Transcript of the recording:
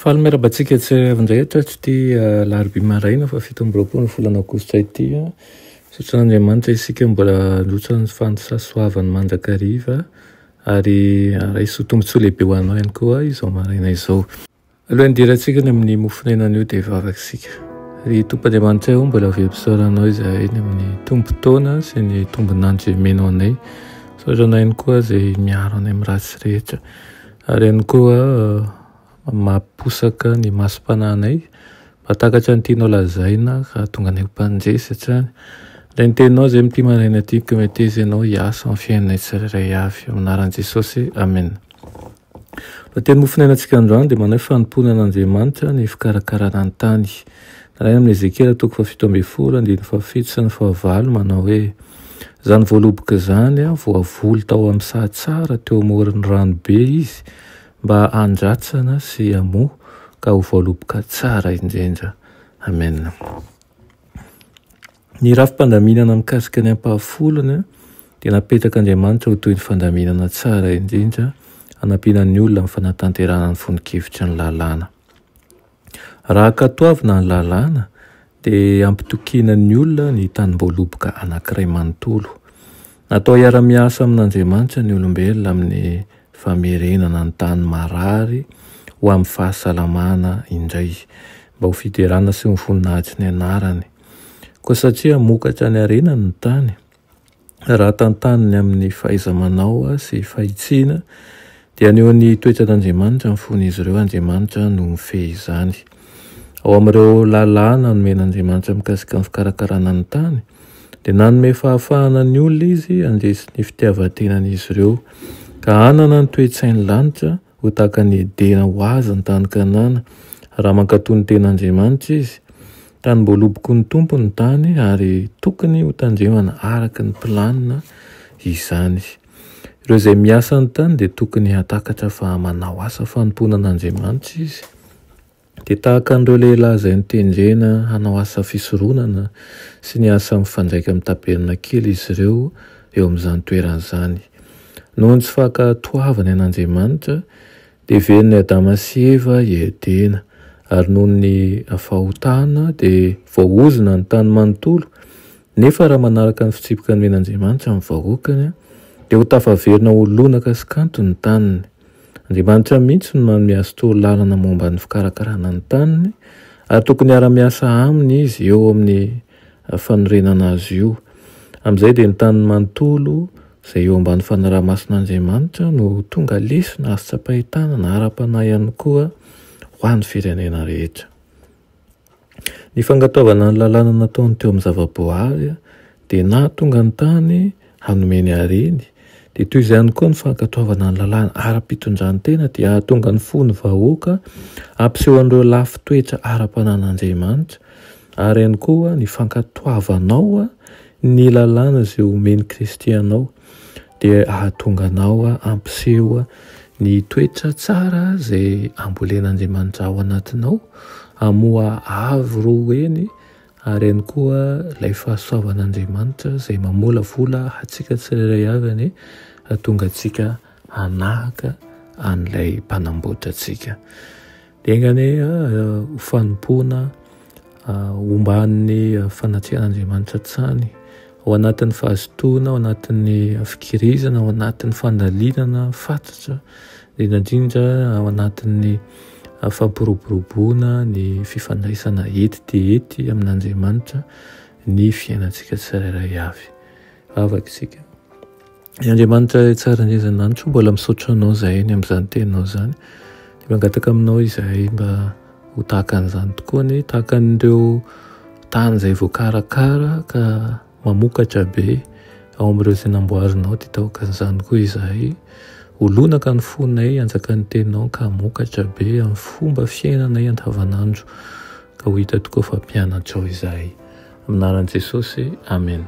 Fahameraba-tsika tsiraiavindray tsy ty larobia maraina fa 7 volana aogositra ity sotran'Andriamanitra isika mbola loatra ny fansasoavany mandrakariva ary raisy tombontsoa lehibe ho anao ihany koa izao maraina izao. Aloha indirantsika ny amin'ny mofonenana io dia vavaksika. Ry Tompon'Andriamanitra io mbola velopisaoranao izahay ny amin'ny tombontona sy ny tombonandro izay menao anay. Saoranao ihany koa izay miaro anay amin'ny ratsy rehetra ary ihany koa mamposaka ny masom-panahinay mba takatra ny tianao lazaina ka tonga anay ho mpanjely satria ilay ny teninao izay amin'ity maraina ity ka mety izy ianao hiasa amin'ny fiainanay tsirairay avy amin'ny anaran'i Jesosy. Amen. Raha teny mofonenantsika androany dia manao fanompoana an'Andriamanitra ny fikarakarana ny tany. Nalaina amin'ny Ezekela 17:7 sy 8 manao hoe: izany voaloboka izany voavolo tao amin'ny sahatsara teo amoron'ny ranobe izy mba handratsana sy hamoa ka ho voaloboka tsara indrindra. Amen. Ny rafi-pandaminana mikasika ny ampahafolony dia napetraka ho toy ny fandaminana tsara indrindra hanampiana ny olona amin'ny fanatanterahana ny vonin-kevitry ny lalàna. Raha katoavina ny lalàna dia ampitokiana ny olona ny tanim-boaloboka anankiray manontolo. Natao hiara-miasa amin'Andriamanitra ny olombelona amin'ny famerenana ny tany marary ho amin'ny fahasalamana indray mba ho fiderana sy ho voninahitry ny anarany. Koa satria mokatra ny arenany ny tany, raha tantaniny amin'ny fahaiza-manao sy fahitsiana dia aneo ny toetran'Andriamanitra ny fon'izy ireo. Andriamanitra no mifehy izany. Ao amin'ireo lalàna nomen'Andriamanitra mikasika ny fikarakarana ny tany dia nanome fahafahana ny olona izy handresy ny fitiavan-tenan'izy ireo ka hanana ny toe-tsainy lanitra ho tahaka ny edena ho azy ny tany Kanana. Raha mankatoy ny ten'Andriamanitra izy, tanim-boaloboko ny tompo ny tany ary tokony ho tandremana araka ny planina izany. Ireo izay miasa ny tany dia tokony hatakatra fa manao asa fanompoana an'Andriamanitra izy. Dia tahaka an'ireo lehilahy izay nitendrena hanao asa fisoronana sy ny asa mifandraika amin'ny taberna kely izy ireo eo amin'izany toerana izany. Noho ny tsy fankatoavany an'Andriamanitra dia veriny Adama sy Eva hiedena ary noho ny fahotana dia voaozona ny tany manontolo. Nefa raha manaraka ny fitsipika nomen'Andriamanitra amin'ny vahoakany dia ho tafaverina ho lonaka sy kanto ny taniny. Andriamanitra mihitsy no manome azy toro lalana momba ny fikarakarana ny taniny ary tokony hiara-miasa aminy izy eo amin'ny fanorenana azy io. Amin'izay dia ny tany manontolo izay eo ambany fanaraha-mason'Andriamanitra no tonga lesona azo tsapahitana na ara-panahy ihany koa ho an'ny firenena rehetra. Ny fangataovana ny lalàna nataony teo amin'ny zavaboary dia na tonga ny tany hanomeny hareny, dia toy izay ihany koa ny fankatoavana ny lalàna ara-pitondran-tena dia hahatonga ny fony vahoaka ampiseho an'ireo lafy toetra ara-panan'Andriamanitra ary ihany koa ny fankatoavanao ny lalàna izay omeny kristianao dia ahatonga anao ampiseho ny toetra tsara izay ambolen'Andriamanitra ao anatinao, hamoa avy roa eny ary ihany koa ilay fahasoavan'Andriamanitra izay mamolavola antsika tsirairay avy hahatonga antsika hanahaka an'ilay mpanamboatra antsika. Dia engany ho fanompoana homban'ny fanatrehan'Andriamanitra tsany ao anatin'ny fahazotoana, ao anatin'ny fikirizana, ao anatin'ny fandalinana fatratra, indrindra ao anatin'ny fampiroboroboana, ny fifandraisana ety dia ety amin'Andriamanitra ny fiainantsika tsirairay avy. Avaka isika. Ny Andriamanitra tsara indrindra mbola misaotra anao izahay amin'izany teninao izany. Dia mangataka aminao izahay mba ho tahaka an'izany tokoa tahaka an'ireo tany izay voakarakara ka mamokatra be ao amin'ireo izay namboarinao dia tahaka an'izany koa izahay. Ho lonaka ny fonay hanjaka ny teninao ka hamokatra be amin'ny fomba fiainanay andavanandro ka ho hita tokoa fa mpianatra ao izahay. Amin'ny anaran'i Jesosy. Amen.